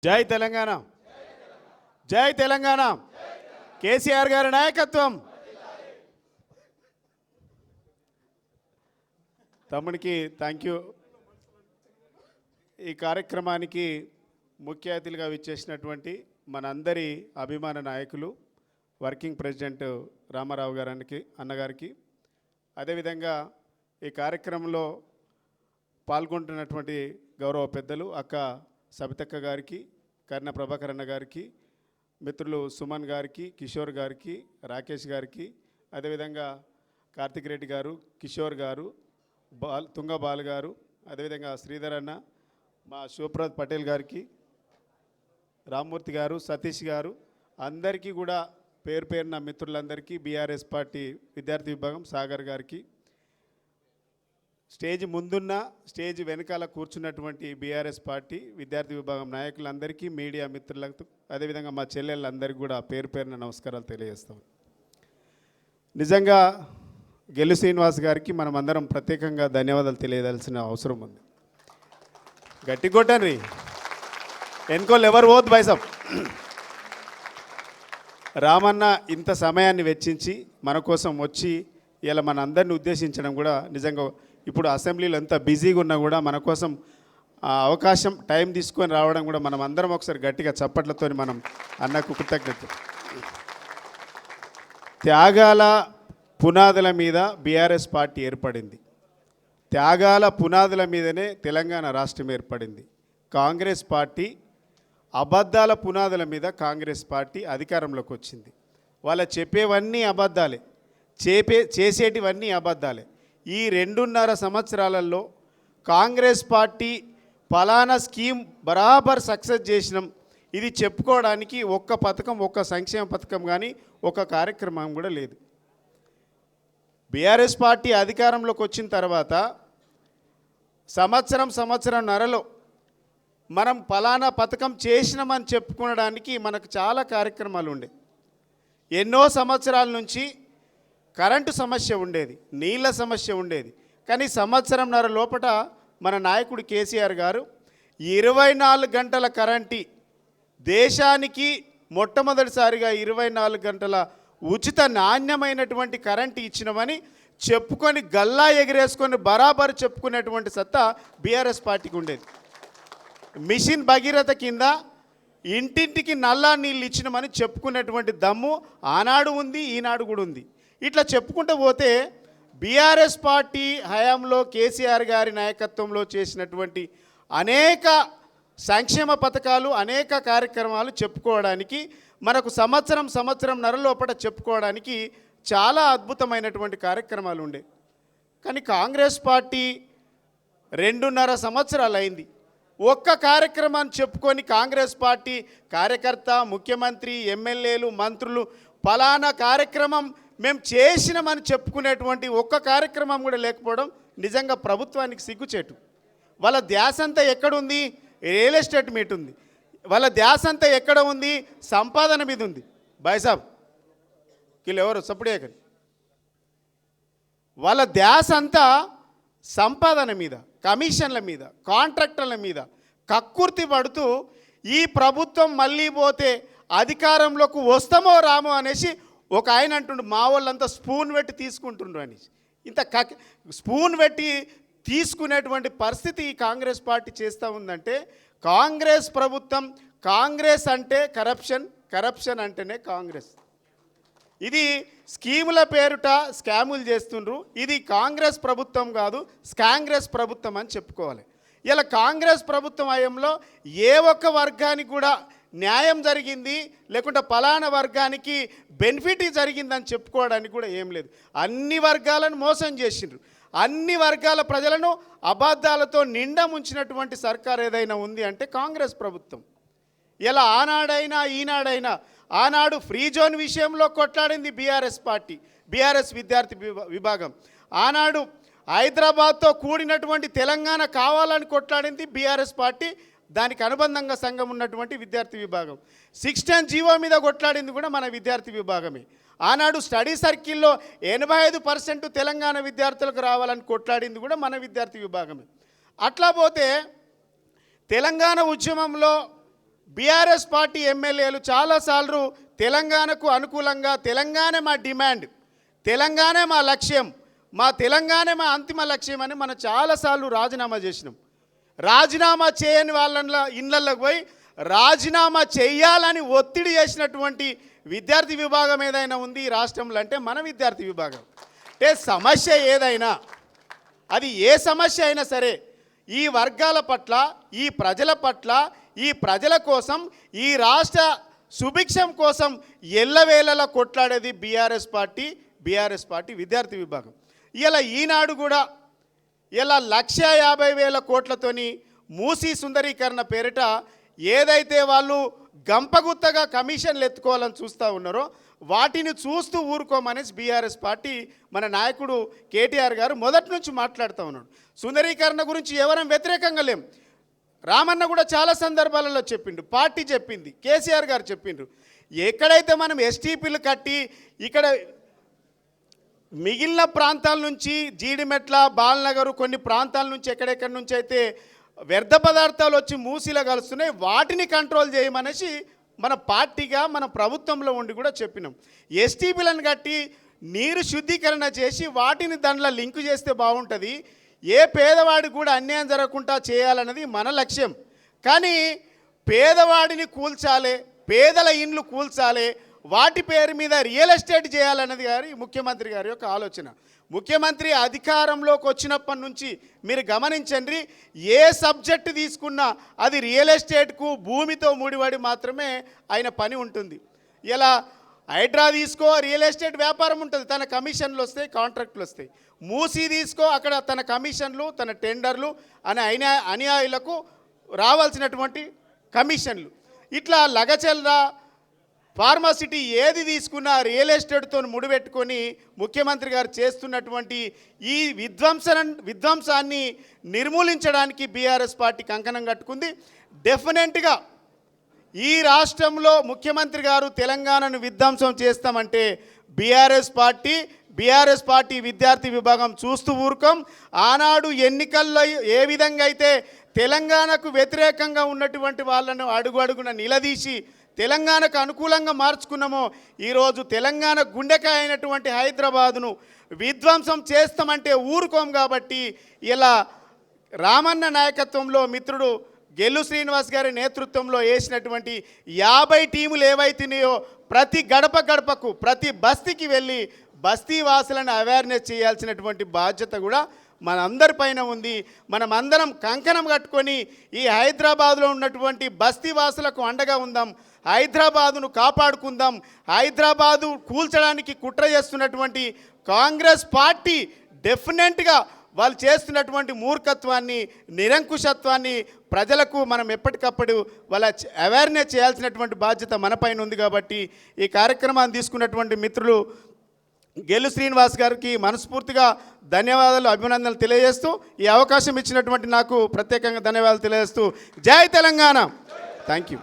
జై తెలంగాణ, జై తెలంగాణ. కేసీఆర్ గారి నాయకత్వం. తమ్మునికి థ్యాంక్ యూ. ఈ కార్యక్రమానికి ముఖ్య అతిథిగా విచ్చేసినటువంటి మనందరి అభిమాన నాయకులు వర్కింగ్ ప్రెసిడెంట్ రామారావు గారికి అన్నగారికి, అదేవిధంగా ఈ కార్యక్రమంలో పాల్గొంటున్నటువంటి గౌరవ పెద్దలు అక్క సబితక్క గారికి, కర్ణ ప్రభాకర్ అన్న గారికి, మిత్రులు సుమన్ గారికి, కిషోర్ గారికి, రాకేష్ గారికి, అదేవిధంగా కార్తిక్ రెడ్డి గారు, కిషోర్ గారు, తుంగ బాల్ గారు, అదేవిధంగా శ్రీధర్ అన్న, మా శివప్రద్ పటేల్ గారికి, రామ్మూర్తి గారు, సతీష్ గారు, అందరికీ కూడా పేరు పేరున మిత్రులందరికీ, బీఆర్ఎస్ పార్టీ విద్యార్థి విభాగం సాగర్ గారికి, స్టేజ్ ముందున్న స్టేజ్ వెనకాల కూర్చున్నటువంటి బీఆర్ఎస్ పార్టీ విద్యార్థి విభాగం నాయకులందరికీ, మీడియా మిత్రులకు, అదేవిధంగా మా చెల్లెళ్ళందరికీ కూడా పేరు పేరున నమస్కారాలు తెలియజేస్తాం. నిజంగా గెలు శ్రీనివాస్ గారికి మనం అందరం ప్రత్యేకంగా ధన్యవాదాలు తెలియదాల్సిన అవసరం ఉంది. గట్టి కొట్టండి, ఎన్కోలు ఎవరు పోదు బైసప్. రామన్న ఇంత సమయాన్ని వెచ్చించి మన కోసం వచ్చి ఇలా మన అందరిని ఉద్దేశించడం కూడా నిజంగా ఇప్పుడు అసెంబ్లీలో ఎంత బిజీగా ఉన్నా కూడా మన కోసం అవకాశం టైం తీసుకొని రావడం కూడా మనం అందరం ఒకసారి గట్టిగా చప్పట్లతో మనం అన్నకు కృతజ్ఞత. త్యాగాల పునాదుల మీద బీఆర్ఎస్ పార్టీ ఏర్పడింది. త్యాగాల పునాదుల మీదనే తెలంగాణ రాష్ట్రం ఏర్పడింది. కాంగ్రెస్ పార్టీ అబద్ధాల పునాదుల మీద కాంగ్రెస్ పార్టీ అధికారంలోకి వచ్చింది. వాళ్ళ చెప్పేవన్నీ అబద్ధాలే, చేసేటివన్నీ అబద్ధాలే. ఈ 2.5 సంవత్సరాలలో కాంగ్రెస్ పార్టీ ఫలానా స్కీమ్ బరాబర్ సక్సెస్ చేసినాం, ఇది చెప్పుకోవడానికి ఒక్క పథకం, ఒక్క సంక్షేమ పథకం కానీ ఒక కార్యక్రమం కూడా లేదు. బీఆర్ఎస్ పార్టీ అధికారంలోకి వచ్చిన తర్వాత సంవత్సరంన్నరలో మనం ఫలానా పథకం చేసినామని చెప్పుకోవడానికి మనకు చాలా కార్యక్రమాలు ఉండే. ఎన్నో సంవత్సరాల నుంచి కరెంటు సమస్య ఉండేది, నీళ్ళ సమస్య ఉండేది. కానీ సంవత్సరంన్నర లోపల మన నాయకుడు కేసీఆర్ గారు 24 గంటల కరెంటు, దేశానికి మొట్టమొదటిసారిగా 24 గంటల ఉచిత నాణ్యమైనటువంటి కరెంటు ఇచ్చినమని చెప్పుకొని గల్లా ఎగిరేసుకొని బరాబరు చెప్పుకునేటువంటి సత్తా బీఆర్ఎస్ పార్టీకి ఉండేది. మిషన్ భగీరథ కింద ఇంటింటికి నల్లా నీళ్ళు ఇచ్చినామని చెప్పుకునేటువంటి దమ్ము ఆనాడు ఉంది, ఈనాడు కూడా ఉంది. ఇట్లా చెప్పుకుంటూ పోతే బీఆర్ఎస్ పార్టీ హయాంలో కేసీఆర్ గారి నాయకత్వంలో చేసినటువంటి అనేక సంక్షేమ పథకాలు, అనేక కార్యక్రమాలు చెప్పుకోవడానికి మనకు సంవత్సరంన్నర లోపల చెప్పుకోవడానికి చాలా అద్భుతమైనటువంటి కార్యక్రమాలు ఉండే. కానీ కాంగ్రెస్ పార్టీ 2.5 సంవత్సరాలు అయింది. ఒక్క కార్యక్రమాన్ని చెప్పుకొని కాంగ్రెస్ పార్టీ కార్యకర్త, ముఖ్యమంత్రి, ఎమ్మెల్యేలు, మంత్రులు ఫలానా కార్యక్రమం మేము చేసినామని చెప్పుకునేటువంటి ఒక్క కార్యక్రమం కూడా లేకపోవడం నిజంగా ప్రభుత్వానికి సిగ్గుచేటు. వాళ్ళ ధ్యాస అంతా ఎక్కడుంది? రియల్ ఎస్టేట్ మీట్ ఉంది. వాళ్ళ ధ్యాస అంతా ఎక్కడ ఉంది? సంపాదన మీద ఉంది. బాయ్సాబ్ వీళ్ళు ఎవరు సప్పుడే కానీ వాళ్ళ ధ్యాస అంతా సంపాదన మీద, కమిషన్ల మీద, కాంట్రాక్టర్ల మీద కక్కుర్తి పడుతూ ఈ ప్రభుత్వం మళ్ళీ పోతే అధికారంలోకి వస్తామో రామో అనేసి ఒక ఆయన అంటుండు, మా వాళ్ళంతా స్పూన్ పెట్టి తీసుకుంటుండ్రు అనేసి. ఇంత స్పూన్ పెట్టి తీసుకునేటువంటి పరిస్థితి ఈ కాంగ్రెస్ పార్టీ చేస్తూ ఉందంటే, కాంగ్రెస్ ప్రభుత్వం, కాంగ్రెస్ అంటే కరప్షన్, కరప్షన్ అంటేనే కాంగ్రెస్. ఇది స్కీముల పేరుట స్కాములు చేస్తుండ్రు. ఇది కాంగ్రెస్ ప్రభుత్వం కాదు, స్కాంగ్రెస్ ప్రభుత్వం అని చెప్పుకోవాలి. ఇలా కాంగ్రెస్ ప్రభుత్వం హయాంలో ఏ ఒక్క వర్గానికి కూడా న్యాయం జరిగింది, లేకుంటే ఫలానా వర్గానికి బెనిఫిట్ జరిగిందని చెప్పుకోవడానికి కూడా ఏం లేదు. అన్ని వర్గాలను మోసం చేసిండ్రు. అన్ని వర్గాల ప్రజలను అబద్ధాలతో నిండా ముంచినటువంటి సర్కార్ ఏదైనా ఉంది అంటే కాంగ్రెస్ ప్రభుత్వం. ఇలా ఆనాడైనా ఈనాడైనా, ఆనాడు ఫ్రీ జోన్ విషయంలో కొట్లాడింది బీఆర్ఎస్ పార్టీ, బీఆర్ఎస్ విద్యార్థి విభాగం. ఆనాడు హైదరాబాద్తో కూడినటువంటి తెలంగాణ కావాలని కొట్లాడింది బీఆర్ఎస్ పార్టీ, దానికి అనుబంధంగా సంఘం ఉన్నటువంటి విద్యార్థి విభాగం. 610 జీవో మీద కొట్లాడింది కూడా మన విద్యార్థి విభాగమే. ఆనాడు స్టడీ సర్కిల్లో 85% తెలంగాణ విద్యార్థులకు రావాలని కొట్లాడింది కూడా మన విద్యార్థి విభాగమే. అట్లా పోతే తెలంగాణ ఉద్యమంలో బీఆర్ఎస్ పార్టీ ఎమ్మెల్యేలు చాలాసార్లు తెలంగాణకు అనుకూలంగా తెలంగాణ మా డిమాండ్, తెలంగాణ మా లక్ష్యం, మా తెలంగాణ మా అంతిమ లక్ష్యం అని మనం చాలాసార్లు రాజీనామా చేసినాం. రాజీనామా చేయని వాళ్ళ ఇళ్ళకి పోయి రాజీనామా చేయాలని ఒత్తిడి చేసినటువంటి విద్యార్థి విభాగం ఏదైనా ఉంది ఈ రాష్ట్రంలో అంటే మన విద్యార్థి విభాగం. అంటే సమస్య ఏదైనా, అది ఏ సమస్య అయినా సరే, ఈ వర్గాల పట్ల, ఈ ప్రజల పట్ల, ఈ ప్రజల కోసం, ఈ రాష్ట్ర సుభిక్షం కోసం ఎల్లవేళలా కొట్లాడేది బీఆర్ఎస్ పార్టీ విద్యార్థి విభాగం. ఇలా ఈనాడు కూడా ఇలా 1,50,000 కోట్లతోని మూసీ సుందరీకరణ పేరిట ఏదైతే వాళ్ళు గంపగుత్తగా కమిషన్లు ఎత్తుకోవాలని చూస్తూ ఉన్నారో వాటిని చూస్తూ ఊరుకోమనేసి బీఆర్ఎస్ పార్టీ మన నాయకుడు కేటీఆర్ గారు మొదటి నుంచి మాట్లాడుతూ ఉన్నాడు. సుందరీకరణ గురించి ఎవరం వ్యతిరేకంగా లేం. రామన్న కూడా చాలా సందర్భాలలో చెప్పిండు, పార్టీ చెప్పింది, కేసీఆర్ గారు చెప్పిండ్రు. ఎక్కడైతే మనం ఎస్టీపీలు కట్టి ఇక్కడ మిగిలిన ప్రాంతాల నుంచి జీడిమెట్ల, బాలనగర్, కొన్ని ప్రాంతాల నుంచి ఎక్కడెక్కడి నుంచి అయితే వ్యర్థ పదార్థాలు వచ్చి మూసీలో కలుస్తున్నాయి వాటిని కంట్రోల్ చేయమనేసి మన పార్టీగా మన ప్రభుత్వంలో ఉండి కూడా చెప్పినాం. ఎస్టీపీలను కట్టి నీరు శుద్ధీకరణ చేసి వాటిని దాంట్లో లింకు చేస్తే బాగుంటుంది, ఏ పేదవాడికి కూడా అన్యాయం జరగకుండా చేయాలన్నది మన లక్ష్యం. కానీ పేదవాడిని కూల్చాలి, పేదల ఇండ్లు కూల్చాలి, వాటి పేరు మీద రియల్ ఎస్టేట్ చేయాలన్నది ముఖ్యమంత్రి గారి యొక్క ఆలోచన. ముఖ్యమంత్రి అధికారంలోకి వచ్చినప్పటి నుంచి మీరు గమనించండి, ఏ సబ్జెక్టు తీసుకున్నా అది రియల్ ఎస్టేట్కు, భూమితో ముడిపడి మాత్రమే ఆయన పని ఉంటుంది. ఇలా హైడ్రా తీసుకో, రియల్ ఎస్టేట్ వ్యాపారం ఉంటుంది, తన కమిషన్లు వస్తాయి, కాంట్రాక్టులు వస్తాయి. మూసీ తీసుకో, అక్కడ తన కమిషన్లు, తన టెండర్లు అనే అనుయాయులకు రావాల్సినటువంటి కమిషన్లు. ఇట్లా లగచెల్లా ఫార్మాసిటీ ఏది తీసుకున్నా రియల్ ఎస్టేట్తో ముడిపెట్టుకొని ముఖ్యమంత్రి గారు చేస్తున్నటువంటి ఈ విధ్వంసాన్ని నిర్మూలించడానికి బీఆర్ఎస్ పార్టీ కంకణం కట్టుకుంది. డెఫినెట్గా ఈ రాష్ట్రంలో ముఖ్యమంత్రి గారు తెలంగాణను విధ్వంసం చేస్తామంటే బీఆర్ఎస్ పార్టీ విద్యార్థి విభాగం చూస్తూ ఊరుకోం. ఆనాడు ఎన్నికల్లో ఏ విధంగా అయితే తెలంగాణకు వ్యతిరేకంగా ఉన్నటువంటి వాళ్ళను అడుగున నిలదీసి తెలంగాణకు అనుకూలంగా మార్చుకున్నామో, ఈరోజు తెలంగాణ గుండెకాయ అయినటువంటి హైదరాబాదును విధ్వంసం చేస్తామంటే ఊరుకోం. కాబట్టి ఇలా రామన్న నాయకత్వంలో మిత్రుడు గెల్లు శ్రీనివాస్ గారి నేతృత్వంలో వేసినటువంటి 50 టీములు ఏవైతున్నాయో ప్రతి గడపకు, ప్రతి బస్తీకి వెళ్ళి బస్తీ వాసులను అవేర్నెస్ చేయాల్సినటువంటి బాధ్యత కూడా మనందరిపైన ఉంది. మనం అందరం కంకణం కట్టుకొని ఈ హైదరాబాదులో ఉన్నటువంటి బస్తీ వాసులకు అండగా ఉందాం, హైదరాబాదును కాపాడుకుందాం. హైదరాబాదు కూల్చడానికి కుట్ర చేస్తున్నటువంటి కాంగ్రెస్ పార్టీ డెఫినెట్గా వాళ్ళు చేస్తున్నటువంటి మూర్ఖత్వాన్ని, నిరంకుశత్వాన్ని ప్రజలకు మనం ఎప్పటికప్పుడు వాళ్ళ అవేర్నెస్ చేయాల్సినటువంటి బాధ్యత మనపైన ఉంది. కాబట్టి ఈ కార్యక్రమాన్ని తీసుకున్నటువంటి మిత్రులు గెల్లు శ్రీనివాస్ గారికి మనస్ఫూర్తిగా ధన్యవాదాలు, అభినందనలు తెలియజేస్తూ ఈ అవకాశం ఇచ్చినటువంటి నాకు ప్రత్యేకంగా ధన్యవాదాలు తెలియజేస్తూ జై తెలంగాణ. Thank you.